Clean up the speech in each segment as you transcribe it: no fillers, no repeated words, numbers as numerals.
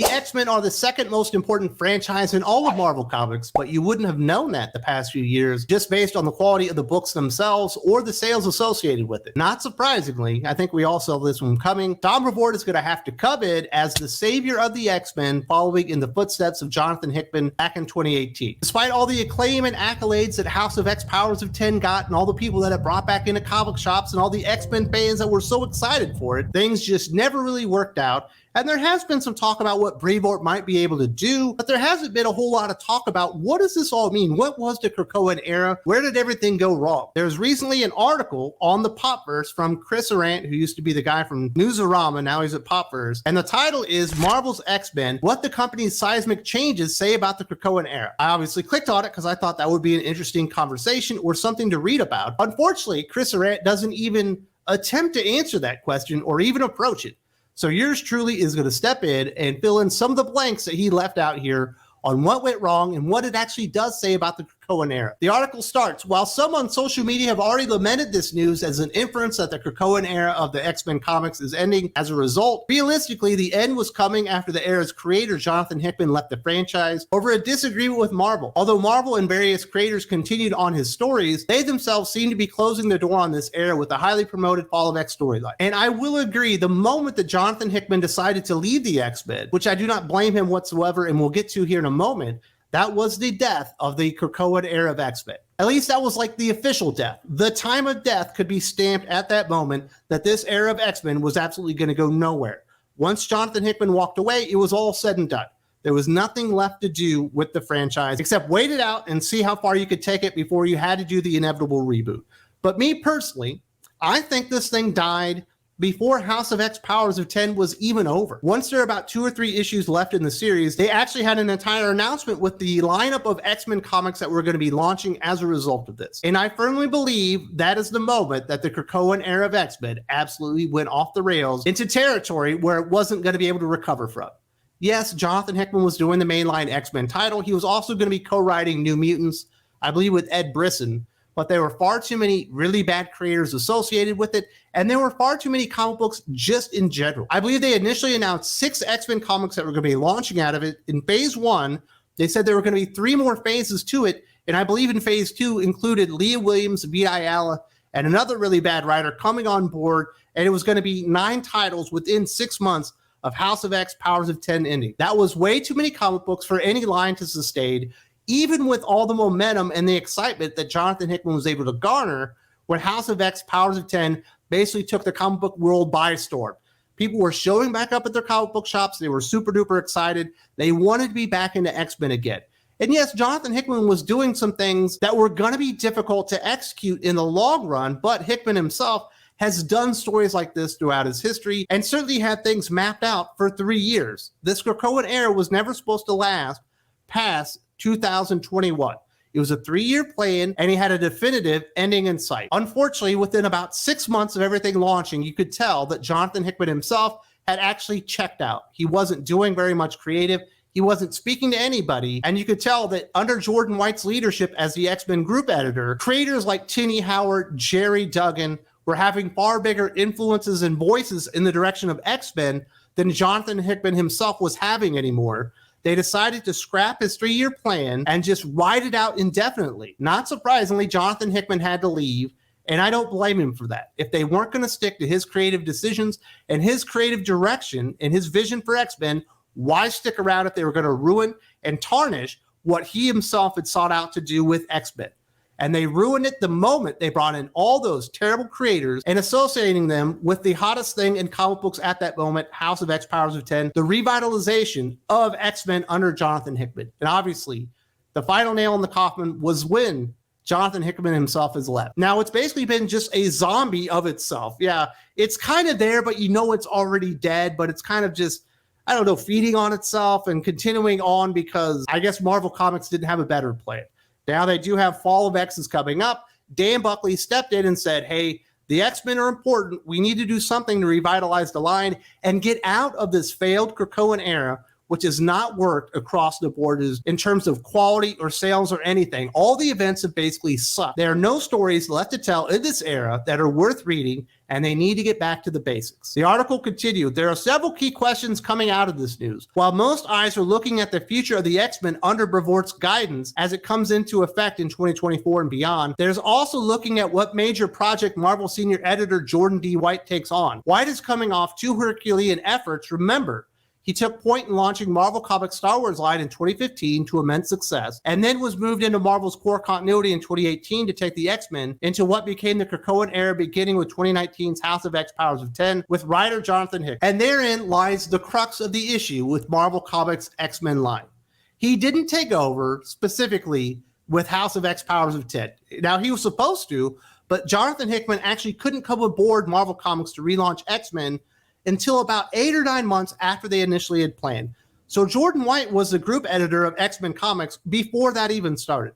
The X-Men are the second most important franchise in all of Marvel Comics, but you wouldn't have known that the past few years just based on the quality of the books themselves or the sales associated with it. Not surprisingly, I think we all saw this one coming. Tom Brevoort is going to have to come in as the savior of the X-Men, following in the footsteps of Jonathan Hickman back in 2018. Despite all the acclaim and accolades that House of X Powers of 10 got, and all the people that it brought back into comic shops, and all the X-Men fans that were so excited for it, things just never really worked out. And there has been some talk about what Brevoort might be able to do, but there hasn't been a whole lot of talk about what does this all mean? What was the Krakoan era? Where did everything go wrong? There's recently an article on the Popverse from Chris Arant, who used to be the guy from Newsarama, now he's at Popverse, and the title is Marvel's X-Men, What the Company's Seismic Changes Say About the Krakoan Era. I obviously clicked on it because I thought that would be an interesting conversation or something to read about. Unfortunately, Chris Arant doesn't even attempt to answer that question or even approach it. So yours truly is going to step in and fill in some of the blanks that he left out here on what went wrong and what it actually does say about the Krakoan era. The article starts, while some on social media have already lamented this news as an inference that the Krakoan era of the X-Men comics is ending as a result, realistically, the end was coming after the era's creator, Jonathan Hickman, left the franchise over a disagreement with Marvel. Although Marvel and various creators continued on his stories, they themselves seem to be closing the door on this era with the highly promoted Fall of X storyline. And I will agree, the moment that Jonathan Hickman decided to leave the X-Men, which I do not blame him whatsoever, and we'll get to here in a moment, that was the death of the Krakoan era of X-Men. At least that was like the official death. The time of death could be stamped at that moment that this era of X-Men was absolutely going to go nowhere. Once Jonathan Hickman walked away, it was all said and done. There was nothing left to do with the franchise except wait it out and see how far you could take it before you had to do the inevitable reboot. But me personally, I think this thing died before House of X Powers of 10 was even over. Once there are about 2 or 3 issues left in the series, they actually had an entire announcement with the lineup of X-Men comics that were going to be launching as a result of this. And I firmly believe that is the moment that the Krakoan era of X-Men absolutely went off the rails into territory where it wasn't going to be able to recover from. Yes, Jonathan Hickman was doing the mainline X-Men title. He was also going to be co-writing New Mutants, I believe with Ed Brisson, but there were far too many really bad creators associated with it, and there were far too many comic books just in general. I believe they initially announced 6 X-Men comics that were going to be launching out of it. In phase 1, they said there were going to be 3 more phases to it, and I believe in phase 2 included Leah Williams, Vita Ayala, and another really bad writer coming on board, and it was going to be 9 titles within 6 months of House of X Powers of 10 ending. That was way too many comic books for any line to sustain, even with all the momentum and the excitement that Jonathan Hickman was able to garner when House of X Powers of 10 basically took the comic book world by storm. People were showing back up at their comic book shops. They were super duper excited. They wanted to be back into X-Men again. And yes, Jonathan Hickman was doing some things that were going to be difficult to execute in the long run, but Hickman himself has done stories like this throughout his history and certainly had things mapped out for 3 years. This Krakoan era was never supposed to last past 2021. It was a 3-year plan, and he had a definitive ending in sight. Unfortunately, within about 6 months of everything launching, you could tell that Jonathan Hickman himself had actually checked out. He wasn't doing very much creative. He wasn't speaking to anybody, and you could tell that under Jordan White's leadership as the X-Men group editor, creators like Tini Howard, Jerry Duggan were having far bigger influences and voices in the direction of X-Men than Jonathan Hickman himself was having anymore. They decided to scrap his 3-year plan and just ride it out indefinitely. Not surprisingly, Jonathan Hickman had to leave, and I don't blame him for that. If they weren't going to stick to his creative decisions and his creative direction and his vision for X-Men, why stick around if they were going to ruin and tarnish what he himself had sought out to do with X-Men? And they ruined it the moment they brought in all those terrible creators and associating them with the hottest thing in comic books at that moment, House of X Powers of 10, the revitalization of X-Men under Jonathan Hickman. And obviously, the final nail in the coffin was when Jonathan Hickman himself has left. Now, it's basically been just a zombie of itself. Yeah, it's kind of there, but you know it's already dead, but it's kind of just, I don't know, feeding on itself and continuing on because I guess Marvel Comics didn't have a better plan. Now they do have Fall of X is coming up. Dan Buckley stepped in and said, hey, the X-Men are important. We need to do something to revitalize the line and get out of this failed Krakoan era which has not worked across the board in terms of quality or sales or anything. All the events have basically sucked. There are no stories left to tell in this era that are worth reading, and they need to get back to the basics. The article continued, there are several key questions coming out of this news. While most eyes are looking at the future of the X-Men under Brevoort's guidance as it comes into effect in 2024 and beyond, there's also looking at what major project Marvel senior editor Jordan D. White takes on. White is coming off 2 Herculean efforts. Remember, he took point in launching Marvel Comics Star Wars line in 2015 to immense success, and then was moved into Marvel's core continuity in 2018 to take the X-Men into what became the Krakoan era, beginning with 2019's House of X Powers of 10 with writer Jonathan Hickman. And therein lies the crux of the issue with Marvel Comics X-Men line. He didn't take over specifically with House of X Powers of 10. Now, he was supposed to, but Jonathan Hickman actually couldn't come aboard Marvel Comics to relaunch X-Men until about 8 or 9 months after they initially had planned. So Jordan White was the group editor of X-Men Comics before that even started.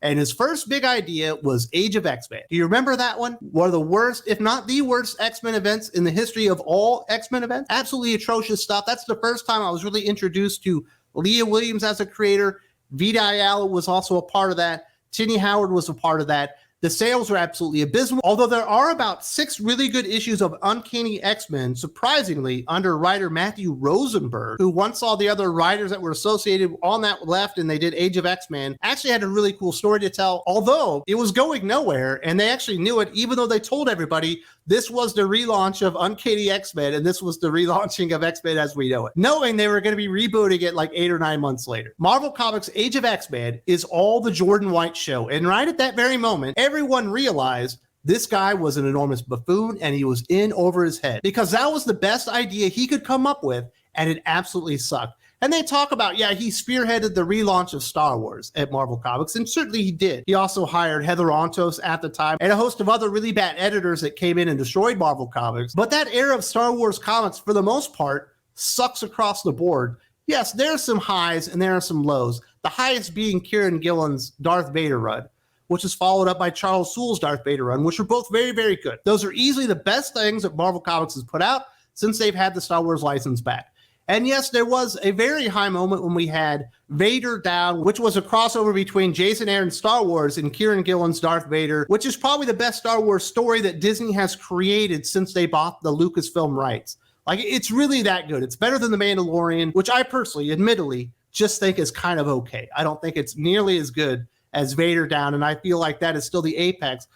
And his first big idea was Age of X-Men. Do you remember that one? One of the worst, if not the worst, X-Men events in the history of all X-Men events. Absolutely atrocious stuff. That's the first time I was really introduced to Leah Williams as a creator. Vita Ayala was also a part of that. Tini Howard was a part of that. The sales are absolutely abysmal, although there are about 6 really good issues of Uncanny X-Men, surprisingly, under writer Matthew Rosenberg, who once all the other writers that were associated on that left and they did Age of X-Men, actually had a really cool story to tell, although it was going nowhere, and they actually knew it, even though they told everybody this was the relaunch of Uncanny X-Men, and this was the relaunching of X-Men as we know it, knowing they were going to be rebooting it like 8 or 9 months later. Marvel Comics' Age of X-Men is all the Jordan White show, and right at that very moment, everyone realized this guy was an enormous buffoon and he was in over his head, because that was the best idea he could come up with, and it absolutely sucked. And they talk about, yeah, he spearheaded the relaunch of Star Wars at Marvel Comics, and certainly he did. He also hired Heather Ontos at the time and a host of other really bad editors that came in and destroyed Marvel Comics. But that era of Star Wars comics, for the most part, sucks across the board. Yes, there are some highs and there are some lows. The highest being Kieran Gillen's Darth Vader run, which is followed up by Charles Soule's Darth Vader run, which are both very, very good. Those are easily the best things that Marvel Comics has put out since they've had the Star Wars license back. And yes, there was a very high moment when we had Vader Down, which was a crossover between Jason Aaron's Star Wars and Kieran Gillen's Darth Vader, which is probably the best Star Wars story that Disney has created since they bought the Lucasfilm rights. Like, it's really that good. It's better than The Mandalorian, which I personally, admittedly, just think is kind of okay. I don't think it's nearly as good as Vader Down, and I feel like that is still the apex.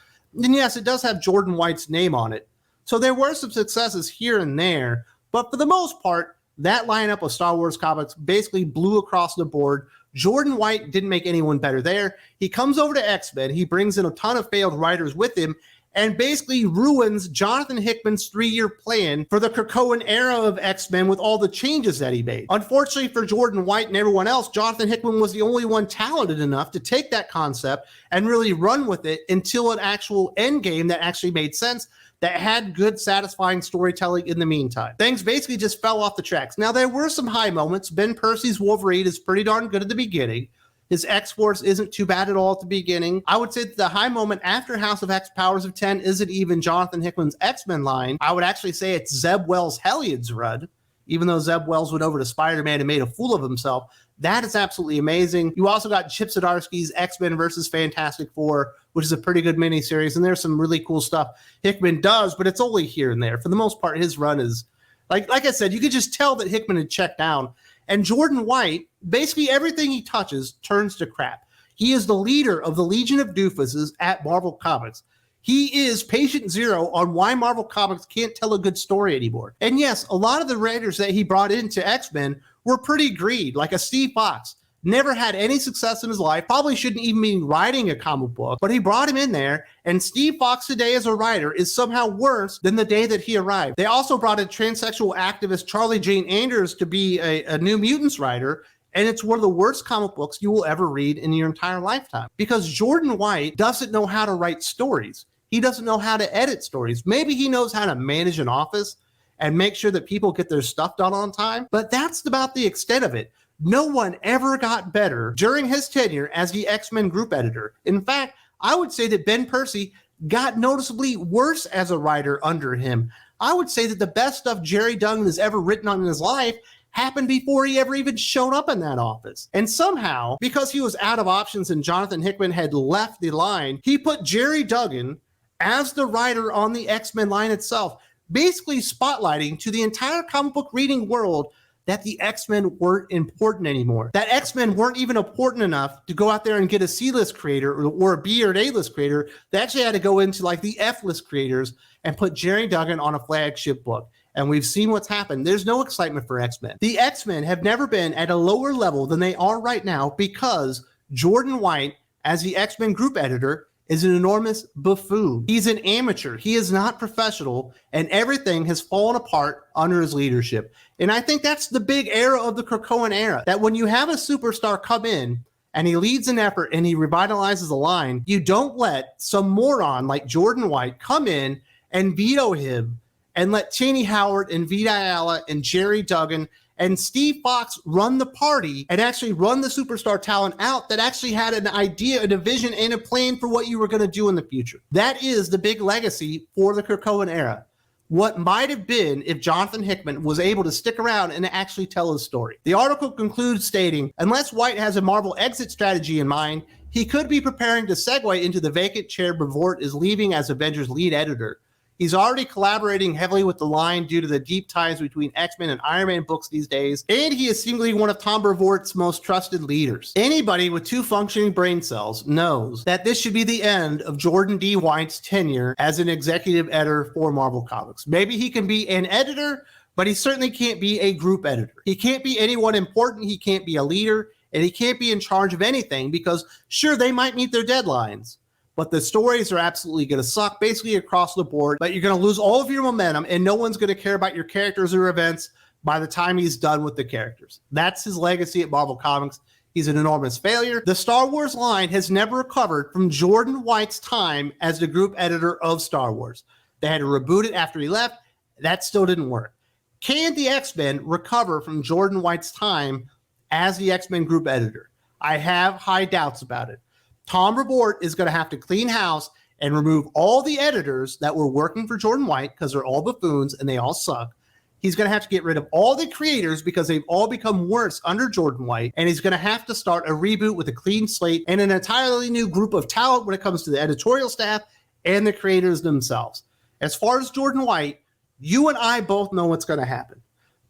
And yes, it does have Jordan White's name on it. So there were some successes here and there, but for the most part, that lineup of Star Wars comics basically blew across the board. Jordan White didn't make anyone better there. He comes over to X-Men. He brings in a ton of failed writers with him and basically ruins Jonathan Hickman's 3-year plan for the Krakoan era of X-Men with all the changes that he made. Unfortunately for Jordan White and everyone else, Jonathan Hickman was the only one talented enough to take that concept and really run with it until an actual end game that actually made sense, that had good, satisfying storytelling in the meantime. Things basically just fell off the tracks. Now, there were some high moments. Ben Percy's Wolverine is pretty darn good at the beginning. His X-Force isn't too bad at all at the beginning. I would say that the high moment after House of X Powers of 10 isn't even Jonathan Hickman's X-Men line. I would actually say it's Zeb Wells' Hellions run, even though Zeb Wells went over to Spider-Man and made a fool of himself. That is absolutely amazing. You also got Chip Zdarsky's X-Men versus Fantastic Four, which is a pretty good miniseries, and there's some really cool stuff Hickman does, but it's only here and there. For the most part, his run is, like I said, you could just tell that Hickman had checked down. And Jordan White, basically everything he touches turns to crap. He is the leader of the Legion of Doofuses at Marvel Comics. He is patient zero on why Marvel Comics can't tell a good story anymore. And yes, a lot of the writers that he brought into X-Men were pretty green, like a Steve Fox. Never had any success in his life, probably shouldn't even be writing a comic book, but he brought him in there, and Steve Fox today as a writer is somehow worse than the day that he arrived. They also brought in transsexual activist Charlie Jane Anders to be a New Mutants writer, and it's one of the worst comic books you will ever read in your entire lifetime. Because Jordan White doesn't know how to write stories. He doesn't know how to edit stories. Maybe he knows how to manage an office and make sure that people get their stuff done on time, but that's about the extent of it. No one ever got better during his tenure as the X-Men group editor. In fact, I would say that Ben Percy got noticeably worse as a writer under him. I would say that the best stuff Jerry Duggan has ever written on in his life happened before he ever even showed up in that office. And somehow, because he was out of options and Jonathan Hickman had left the line, he put Jerry Duggan as the writer on the X-Men line itself, basically spotlighting to the entire comic book reading world that the X-Men weren't important anymore. That X-Men weren't even important enough to go out there and get a C-list creator or a B or an A-list creator. They actually had to go into like the F-list creators and put Jerry Duggan on a flagship book. And we've seen what's happened. There's no excitement for X-Men. The X-Men have never been at a lower level than they are right now because Jordan White, as the X-Men group editor, is an enormous buffoon. He's an amateur. He is not professional, and everything has fallen apart under his leadership. And I think that's the big era of the Krakoan era, that when you have a superstar come in and he leads an effort and he revitalizes a line, you don't let some moron like Jordan White come in and veto him and let Cheney Howard and Vita Ayala and Jerry Duggan and Steve Fox run the party and actually run the superstar talent out that actually had an idea and a vision and a plan for what you were going to do in the future. That is the big legacy for the Krakoan era. What might have been if Jonathan Hickman was able to stick around and actually tell his story. The article concludes stating, unless White has a Marvel exit strategy in mind, he could be preparing to segue into the vacant chair Brevoort is leaving as Avengers lead editor. He's already collaborating heavily with the line due to the deep ties between X-Men and Iron Man books these days, and he is seemingly one of Tom Brevoort's most trusted leaders. Anybody with 2 functioning brain cells knows that this should be the end of Jordan D. White's tenure as an executive editor for Marvel Comics. Maybe he can be an editor, but he certainly can't be a group editor. He can't be anyone important, he can't be a leader, and he can't be in charge of anything because, sure, they might meet their deadlines, but the stories are absolutely going to suck basically across the board, but you're going to lose all of your momentum and no one's going to care about your characters or events by the time he's done with the characters. That's his legacy at Marvel Comics. He's an enormous failure. The Star Wars line has never recovered from Jordan White's time as the group editor of Star Wars. They had to reboot it after he left. That still didn't work. Can the X-Men recover from Jordan White's time as the X-Men group editor? I have high doubts about it. Tom Brevoort is going to have to clean house and remove all the editors that were working for Jordan White because they're all buffoons and they all suck. He's going to have to get rid of all the creators because they've all become worse under Jordan White. And he's going to have to start a reboot with a clean slate and an entirely new group of talent when it comes to the editorial staff and the creators themselves. As far as Jordan White, you and I both know what's going to happen.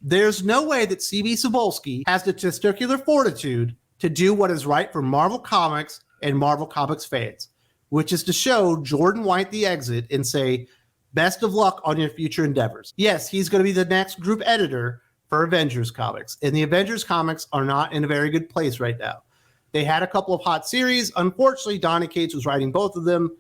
There's no way that C.B. Cebulski has the testicular fortitude to do what is right for Marvel Comics and Marvel Comics fans, which is to show Jordan White the exit and say, best of luck on your future endeavors. Yes, he's going to be the next group editor for Avengers comics, and the Avengers comics are not in a very good place right now. They had a couple of hot series. Unfortunately, Donny Cates was writing both of them.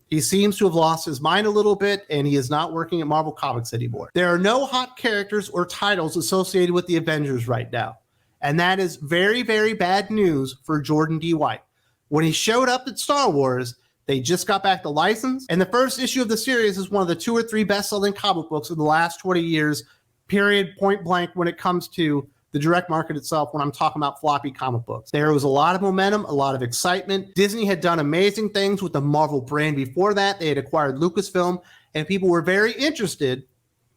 He seems to have lost his mind a little bit, and he is not working at Marvel Comics anymore. There are no hot characters or titles associated with the Avengers right now, and that is very, very bad news for Jordan D. White. When he showed up at Star Wars, they just got back the license, and the first issue of the series is one of the 2 or 3 best-selling comic books of the last 20 years, period, point blank, when it comes to the direct market itself, when I'm talking about floppy comic books. There was a lot of momentum, a lot of excitement. Disney had done amazing things with the Marvel brand before that. They had acquired Lucasfilm, and people were very interested.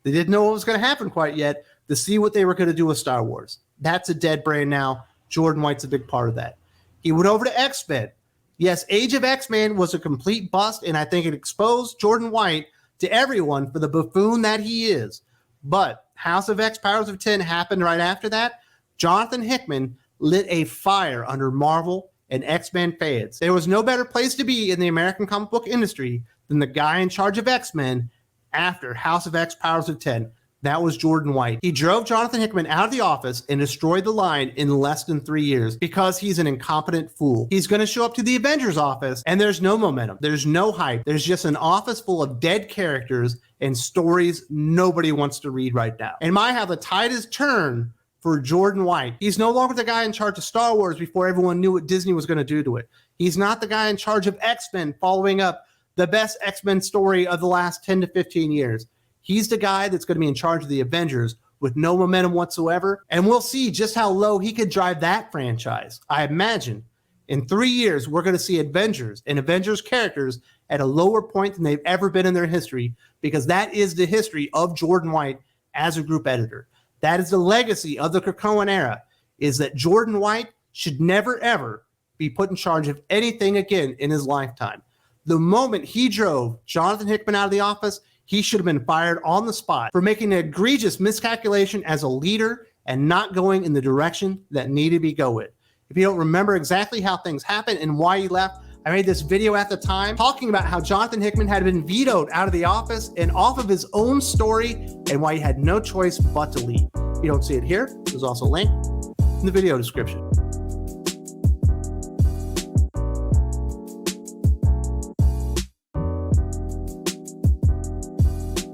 They didn't know what was going to happen quite yet to see what they were going to do with Star Wars. That's a dead brand now. Jordan White's a big part of that. He went over to X-Men. Yes, Age of X-Men was a complete bust, and I think it exposed Jordan White to everyone for the buffoon that he is. But House of X, Powers of 10 happened right after that. Jonathan Hickman lit a fire under Marvel and X-Men fans. There was no better place to be in the American comic book industry than the guy in charge of X-Men after House of X, Powers of 10. That was Jordan White. He drove Jonathan Hickman out of the office and destroyed the line in less than 3 years because he's an incompetent fool. He's going to show up to the Avengers office and there's no momentum. There's no hype. There's just an office full of dead characters and stories nobody wants to read right now. And my, how the tide has turned for Jordan White. He's no longer the guy in charge of Star Wars before everyone knew what Disney was going to do to it. He's not the guy in charge of X-Men following up the best X-Men story of the last 10 to 15 years. He's the guy that's going to be in charge of the Avengers with no momentum whatsoever. And we'll see just how low he could drive that franchise. I imagine in 3 years, we're going to see Avengers and Avengers characters at a lower point than they've ever been in their history, because that is the history of Jordan White as a group editor. That is the legacy of the Krakoan era, is that Jordan White should never, ever be put in charge of anything again in his lifetime. The moment he drove Jonathan Hickman out of the office, he should have been fired on the spot for making an egregious miscalculation as a leader and not going in the direction that needed to be going. If you don't remember exactly how things happened and why he left, I made this video at the time talking about how Jonathan Hickman had been vetoed out of the office and off of his own story and why he had no choice but to leave. If you don't see it here, there's also a link in the video description.